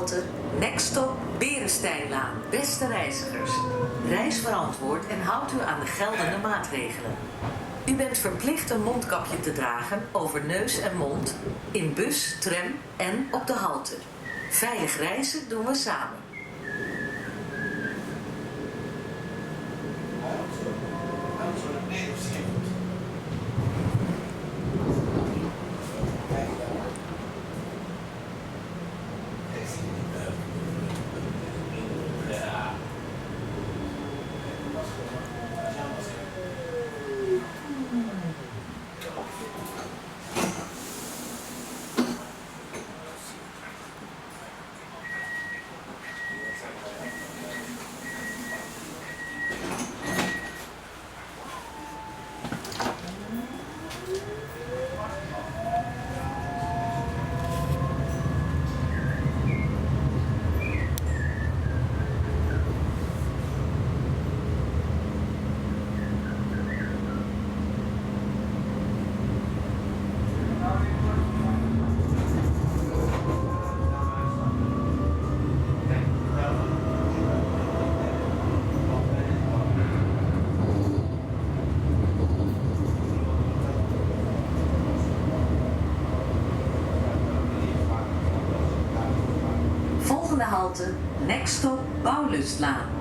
halte Next Stop Beresteinlaan. Beste reizigers, reis verantwoord en houdt u aan de geldende maatregelen. U bent verplicht een mondkapje te dragen over neus en mond, in bus, tram en op de halte. Veilig reizen doen we samen. Volgende halte Next Stop Bouwlustlaan.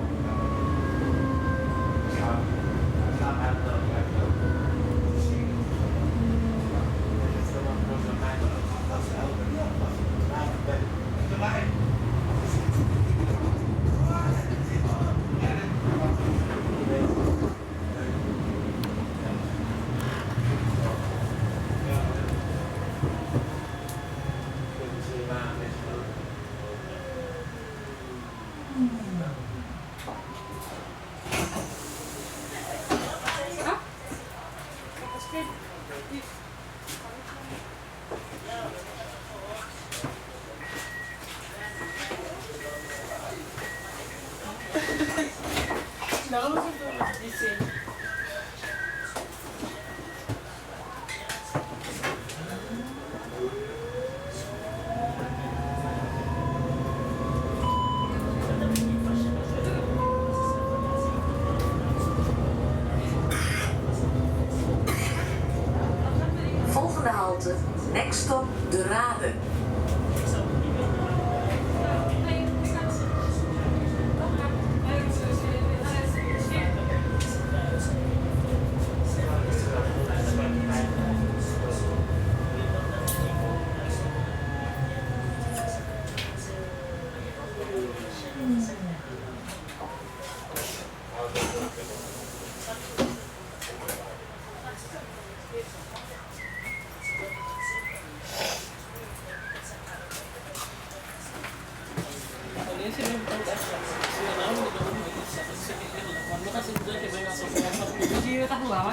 Volgende halte Next Stop De Rade.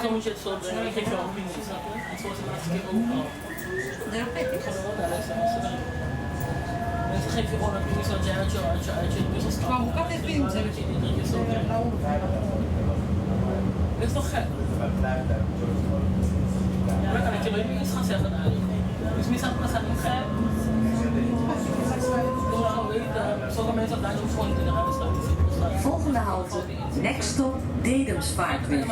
Zo moet je het zo brengen. Ik geef jou een opinie, snap je? En zo is het laatste keer ook al. Ik ga er wel bij luisteren. Mensen geven je gewoon een opinie zodat jij uit je bus stapt. Maar hoe kan dit doen? Dat je die 3 keer zo brengt. Dat is toch gek? Maar dan kan ik je nooit meer iets gaan zeggen. Dus misschien is dat niet gek. Sommige mensen dat je gewoon niet in de ruimte staan. Volgende halte Next Stop Dedemsvaartweg.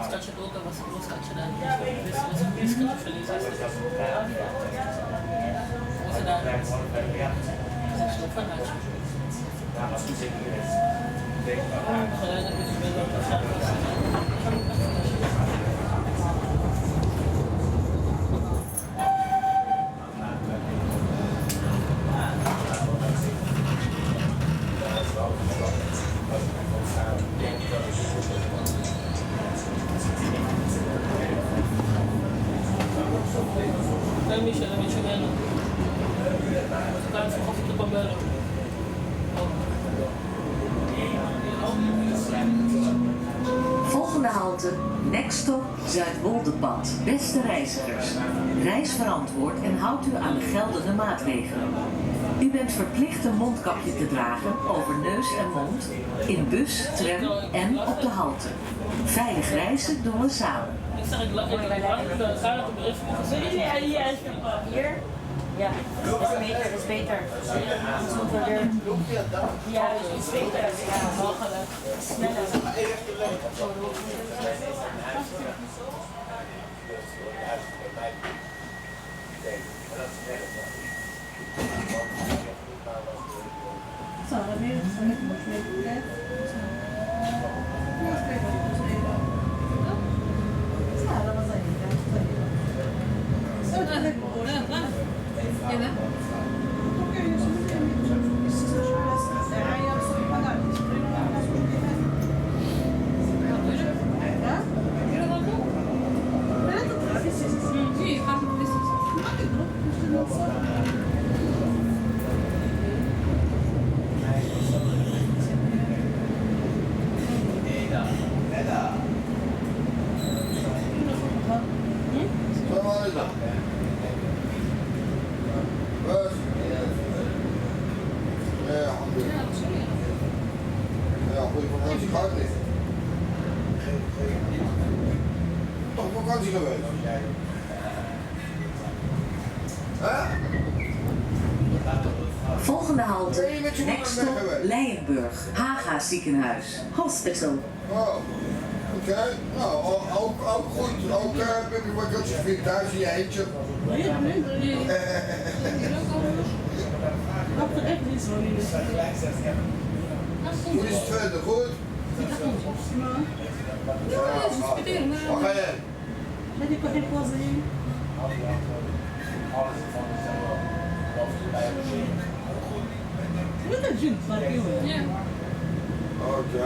Skače dolga, vas bilo skače dan. Res skače feliz. Você dá. Você não faz nada. Colega que de vez em quando Thank you. Let me show you. Guys, coffee to Pabelo. Volgende halte, Nextstop Zuidwolderpad. Beste reizigers, reis verantwoord en houdt u aan de geldende maatregelen. U bent verplicht een mondkapje te dragen over neus en mond, in bus, tram en op de halte. Veilig reizen doen we samen. Ik zeg, ik laat Hier? Ja, dat is beter, dat is beter. Anders moeten we weer... Ja, dat is beter. Ja, mogelijk. Sneller. Volgende halte, Nextstop Leijenburg, Haga ziekenhuis, hospital. Oh, oké. Nou, ook goed. Ook wat je vindt thuis in je eentje. Hoe is het verder? Goed? Waar ga je? Oké,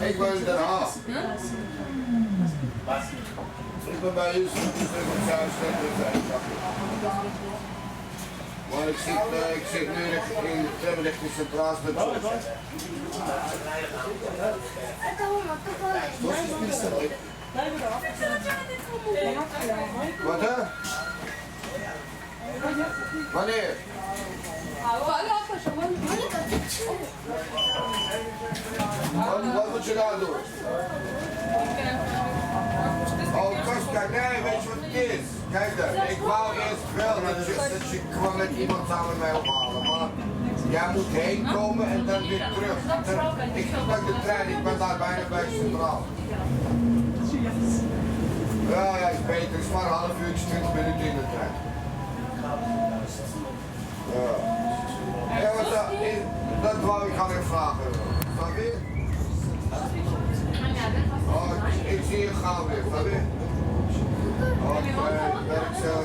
ik ben in Den Haag. Ik ben bij u, maar ik zit nu in de tram richting Centraal Station. Wat hè? Wanneer? Wat moet je daar doen? Oh, Kostja, nee, weet je wat het is? Kijk dan, ik wou eerst wel dat je kwam met iemand samen mij ophalen, maar jij moet heen komen en dan weer terug. Ik pak de trein, ik ben daar bijna bij Centraal. Ja, is beter, het is maar een half uurtje, 20 minuten in de trein. Ja, dat wou ik gaan even vragen. Van weer? Oh, ik zie je gauw weer, van weer? Oh, werk zo.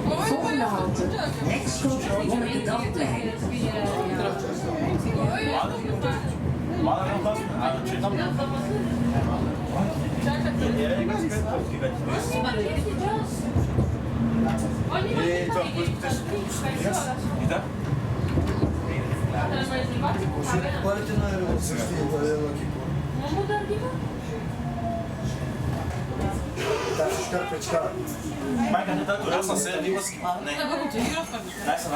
Volgende halte, Nextstop Monnikendam-plein. Maar kan je dat doen? Dat is een nieuwe schema. Nee. Luister.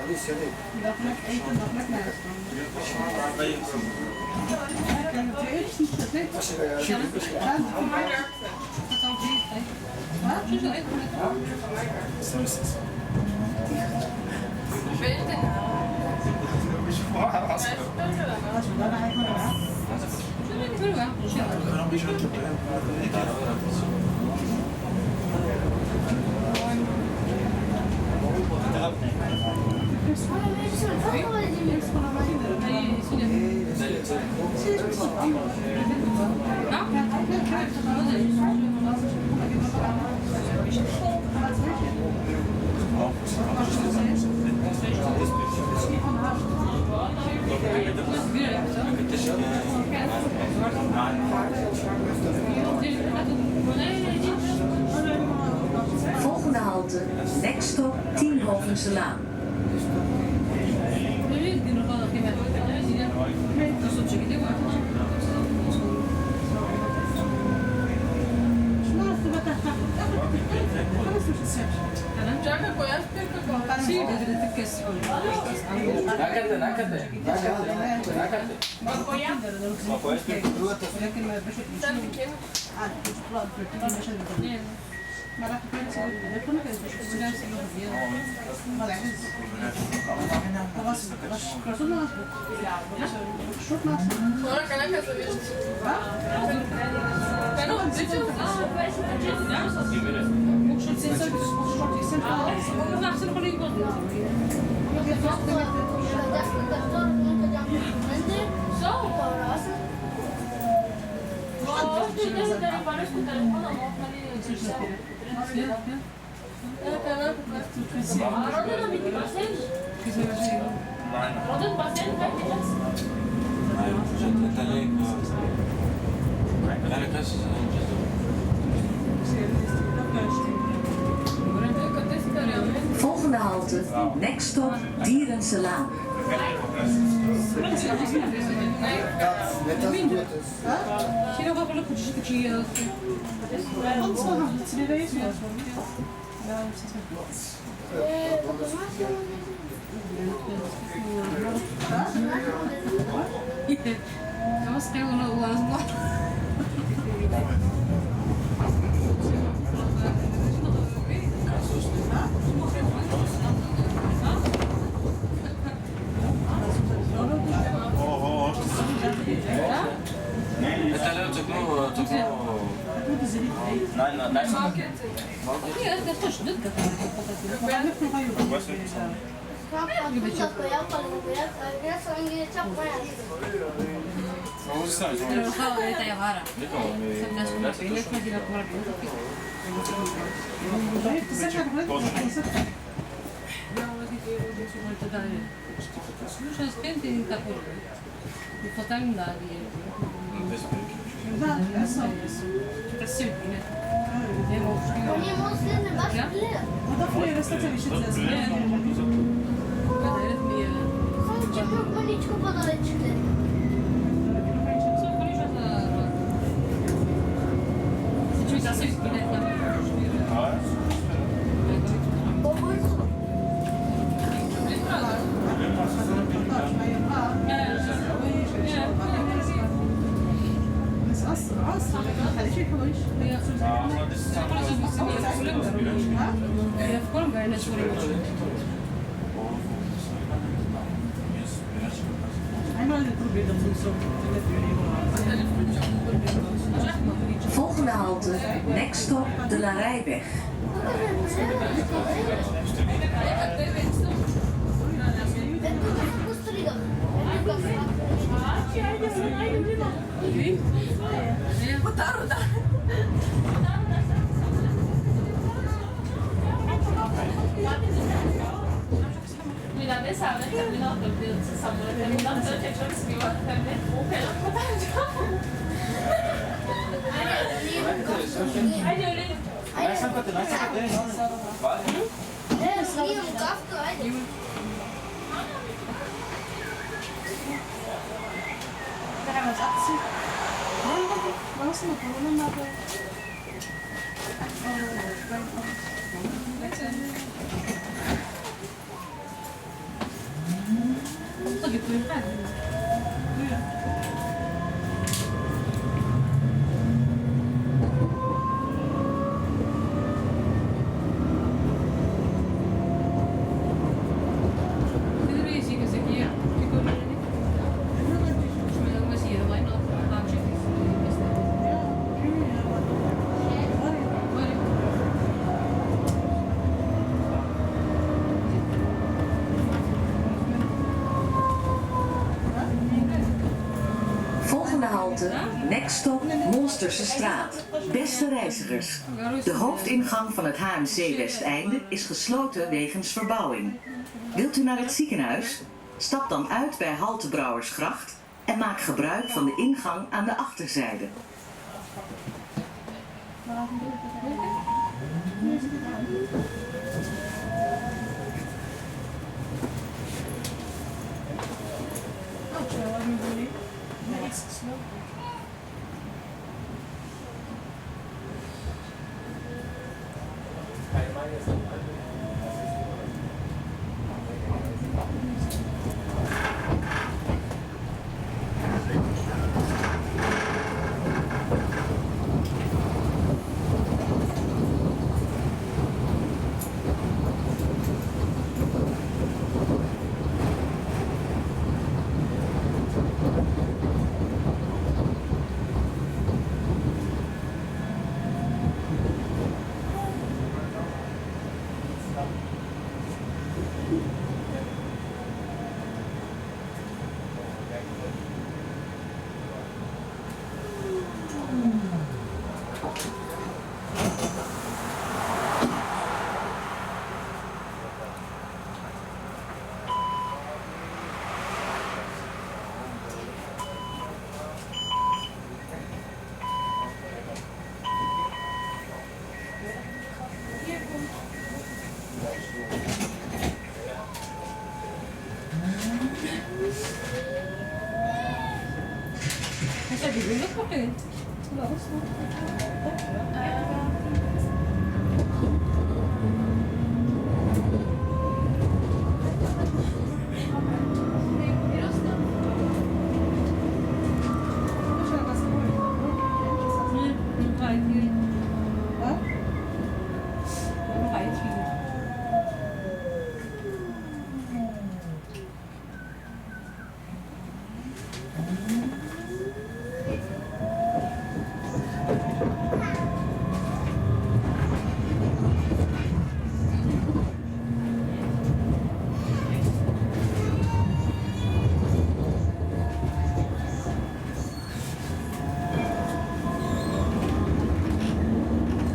Dat met eten, dat met mij. Nee, Volgende halte, next stop Tienhovenselaan. Maar dat gebeurt zo. Dat kon ik even. Studenten nog een deel. Maar dat is. Dat was zo'n naastboek. Ja, dat was een soort naastboek. Agora kan ik het weer. Ben nog een beetje of Ook soort centraal. Ook naast er gewoon iemand. Zo, Volgende halte, next stop Dierenselaan. Misschien ook wel een goedje. Anders dan het serieus was. Ja, dat was heel lang. Volgende halte, next stop de La Rijweg. Mi dà l'esame, terminato il sapore, terminato che c'è il scrivo, Volgende halte, next stop, Monsterse straat. Beste reizigers, de hoofdingang van het HMC Westeinde is gesloten wegens verbouwing. Wilt u naar het ziekenhuis? Stap dan uit bij halte Brouwersgracht en maak gebruik van de ingang aan de achterzijde.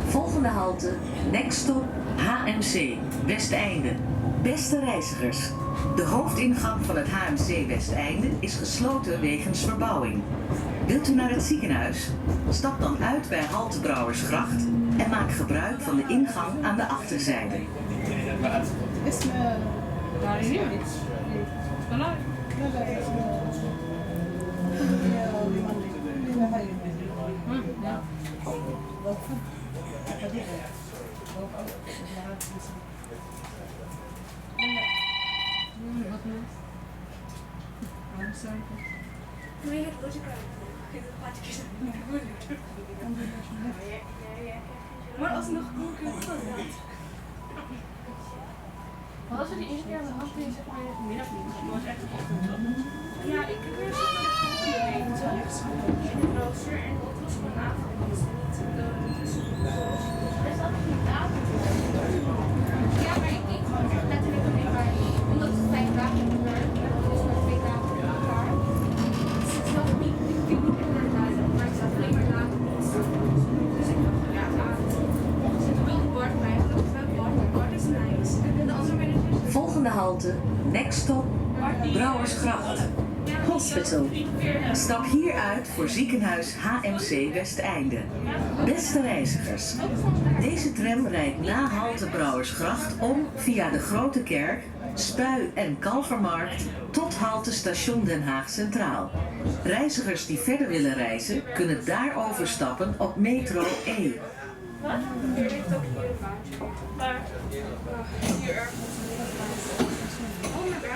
Volgende halte, next stop, HMC, Westeinde. Beste reizigers, de hoofdingang van het HMC Westeinde is gesloten wegens verbouwing. Wilt u naar het ziekenhuis? Stap dan uit bij halte Brouwersgracht en maak gebruik van de ingang aan de achterzijde. Maar alsnog kom ik er wel uit. Maar als we die ene keer aan de hand doen, zeg maar in het middagdienst, dat was echt een ochtend. Ja, ik heb weer zo'n volgende in de rooster en dat was gewoon avond. Dus is dat niet avond? Ja, maar ik ging gewoon letterlijk alleen maar, omdat het 5 dagen gebeurt, en dat is maar 2 dagen in elkaar. Dus het is nog niet, ik ging niet inderdaad, maar ik zat alleen maar later. Dus ik dacht van ja, avond. Dus toen wilde Bart mij, dat is wel Bart, maar Bart is nice. En de andere managers. Volgende halte, next stop, Brouwersgracht. Hospital. Stap hier uit voor ziekenhuis HMC Westeinde. Beste reizigers, deze tram rijdt na halte Brouwersgracht om via de Grote Kerk, Spui en Kalvermarkt tot halte station Den Haag Centraal. Reizigers die verder willen reizen kunnen daar overstappen op metro E. Wat? Hier ligt ook hier een baantje. Waar? Hier ergens. Oh, maar daar.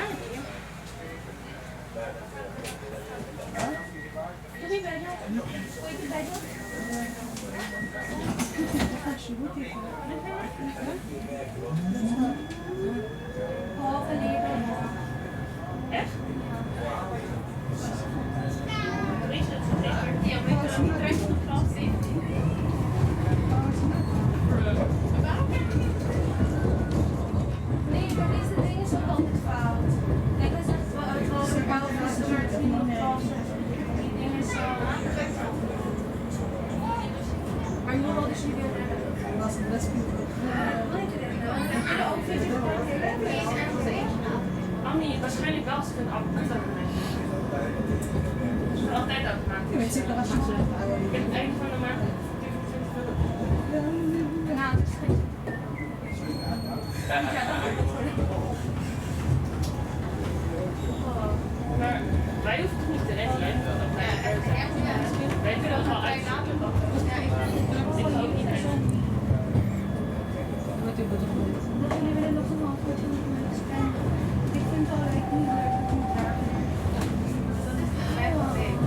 Behalve leren. Echt? Is het zeker? Ja, maar ik heb niet recht op de klas. Nee, maar deze dingen is ook altijd fout. Kijk, hij zegt wel uit welke fout is er, maar het is niet op klas. Die dingen is zo. Maar nu wil ik ze weer hebben. Dat is best goed. Wil ik erin? Ik wil ook Annie, waarschijnlijk wel als ik een appel heb. Altijd automaat. Je weet zeker als je het Ik heb het einde van de maand. Nou, het is geen. Maar wij hoeven het niet te redden, hè? Wij kunnen het wel uitzoeken. Ik ga ook niet uit. Wat je bedoelt. Dat jullie willen nog een antwoord van de spam. Ik vind het eigenlijk niet leuk dat ik moet dragen. Dat is mij wel leuk.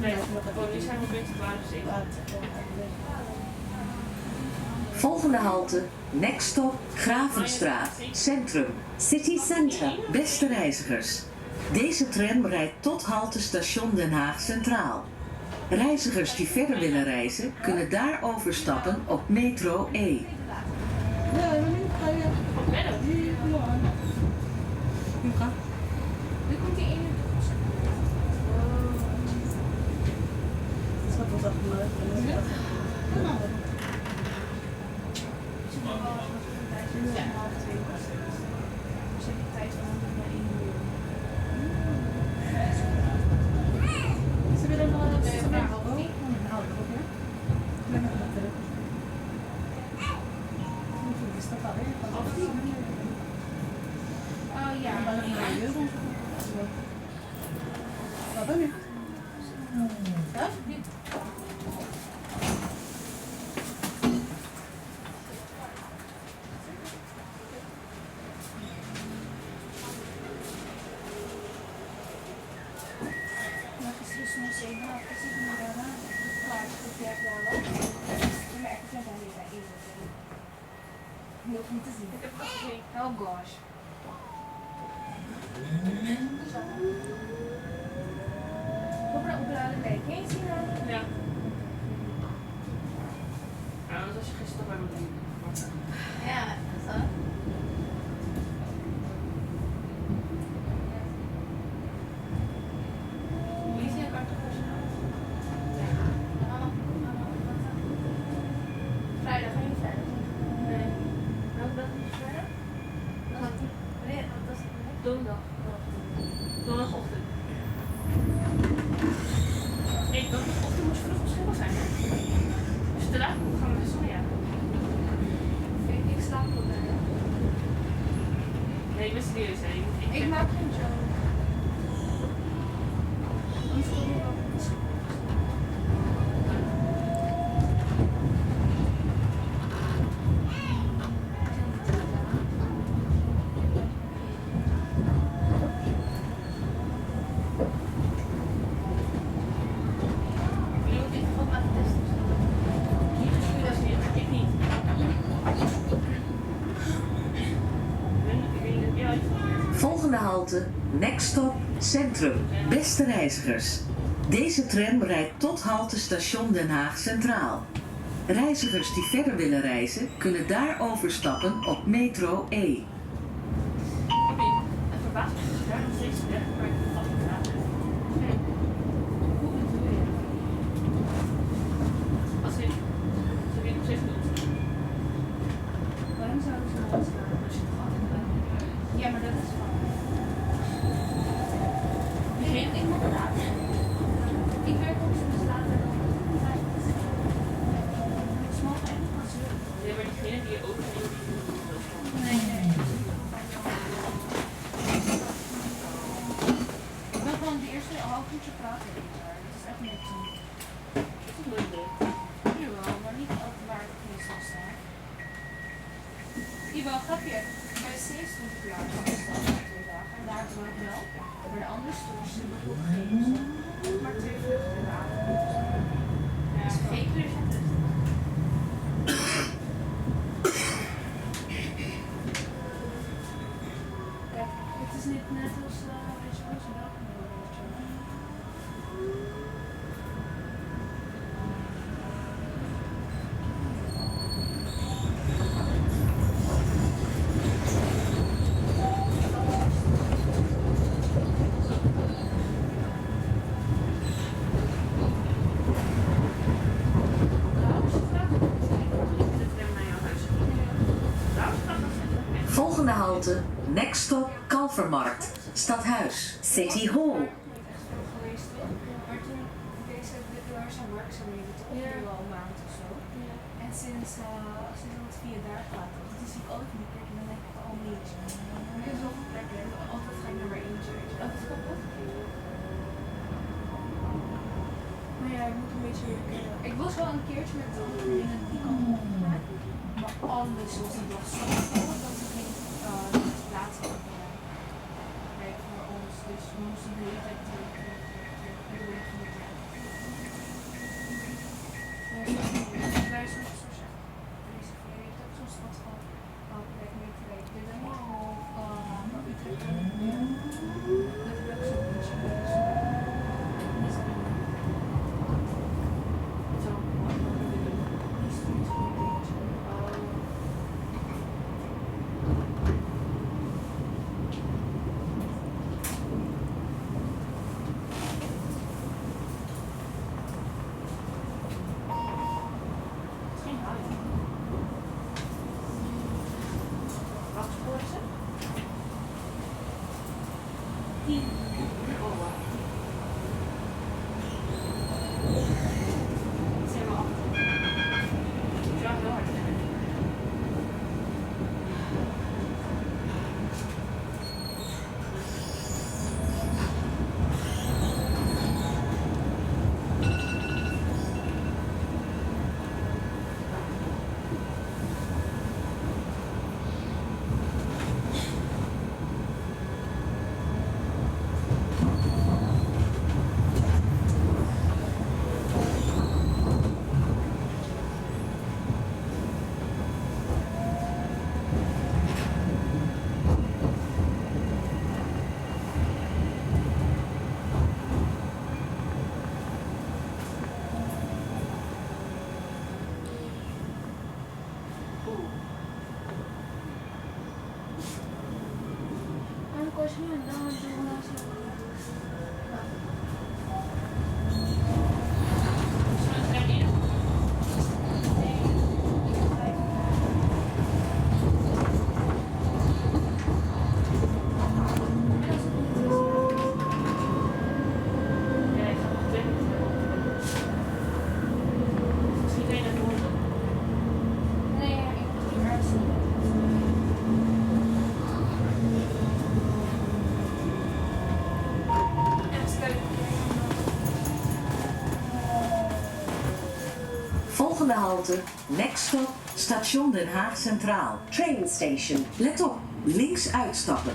Nee, nu zijn we een beetje klaar, dus ik Volgende halte, Next Stop, Gravenstraat, Centrum, City Center. Beste reizigers, deze tram rijdt tot halte station Den Haag Centraal. Reizigers die verder willen reizen, kunnen daar overstappen op metro E. Ja, wanneer ga je? Nu ga. Nu komt die ene. Dat is wat ons afgemaakt. Ja. Ja, half 2. Dus heb je tijd van naar 1 uur. Ze willen nog wat Nee, maar half 10. Oh ja. Wat dan nu? Dat? Niet. Heel goed te zien. Ik heb het gezien. Oh gosh. Dobra ubrane leki. Ja. Nou, dat was je gisteren bij me doen. Ja, zo. Wie is hier kartofels? Vrijdag, ga je niet vrijdag? Nee. Welke dag is vrijdag? Nee, dat is Donderdag. Donderdagochtend. Nee, donderdagochtend moet je vroeg beschikbaar zijn. Als je te laat komt, gaan we naar Sonja. Ik slaap op bij. Nee, ik ben serieus, hè. Ik maak geen joke. Anders kom je wel. Je moet dit gewoon laten testen. Niet gestuurd, ik niet. Ik weet niet, ja, Volgende halte, Next Stop, Centrum. Beste reizigers, deze tram rijdt tot halte station Den Haag Centraal. Reizigers die verder willen reizen, kunnen daar overstappen op metro E. het verbaast me dat je daar nog steeds weg, maar ik vat het aan. Hoe bedoel je? Als je nog steeds doet. Waarom zou ik zo laat staan? Als je het gehad hebt. Ja, maar dat is van. Nee, ik moet laat. Ik werk ook soms later dan 5. Het is morgen echt pas. Nee, maar diegene die je ook Nee, nee. Volgende halte, next stop Kalvermarkt, Stadhuis, City Hall. Geweest, maar toen daar zijn werkzaamheden toch al een maand of zo. En sinds dat via daar gaat, dan zie ik altijd een plek en dan denk ik van, oh nee, er is zoveel plekken en altijd ga ik naar maar eentje. Dat is kapot. Maar ja, ik moet een beetje ik was wel een keertje met de vriendinnen die kant op gegaan, maar alles was die was zo vol dat ze geen plaats hadden voor ons. Dus we moesten de hele tijd terug. Daar is nog zo'n reservering. Je hebt ook zo'n stad van plek mee te rijden. Dit is helemaal naar Utrecht. Dat heb ik ook zo'n beetje. Zo. Die stuurt gewoon een beetje. Volgende halte, next stop, station Den Haag Centraal. Train station. Let op, links uitstappen.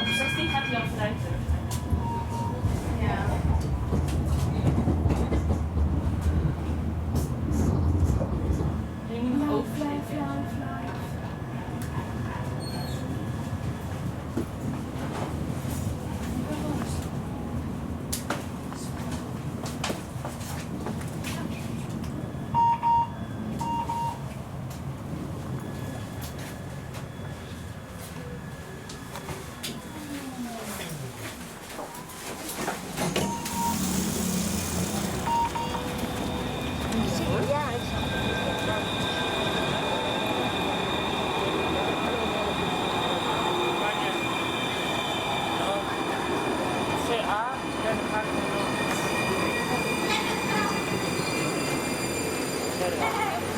Op 16 gaat hij al vrij terug. Ja. Je moet nog overgeven. Verder.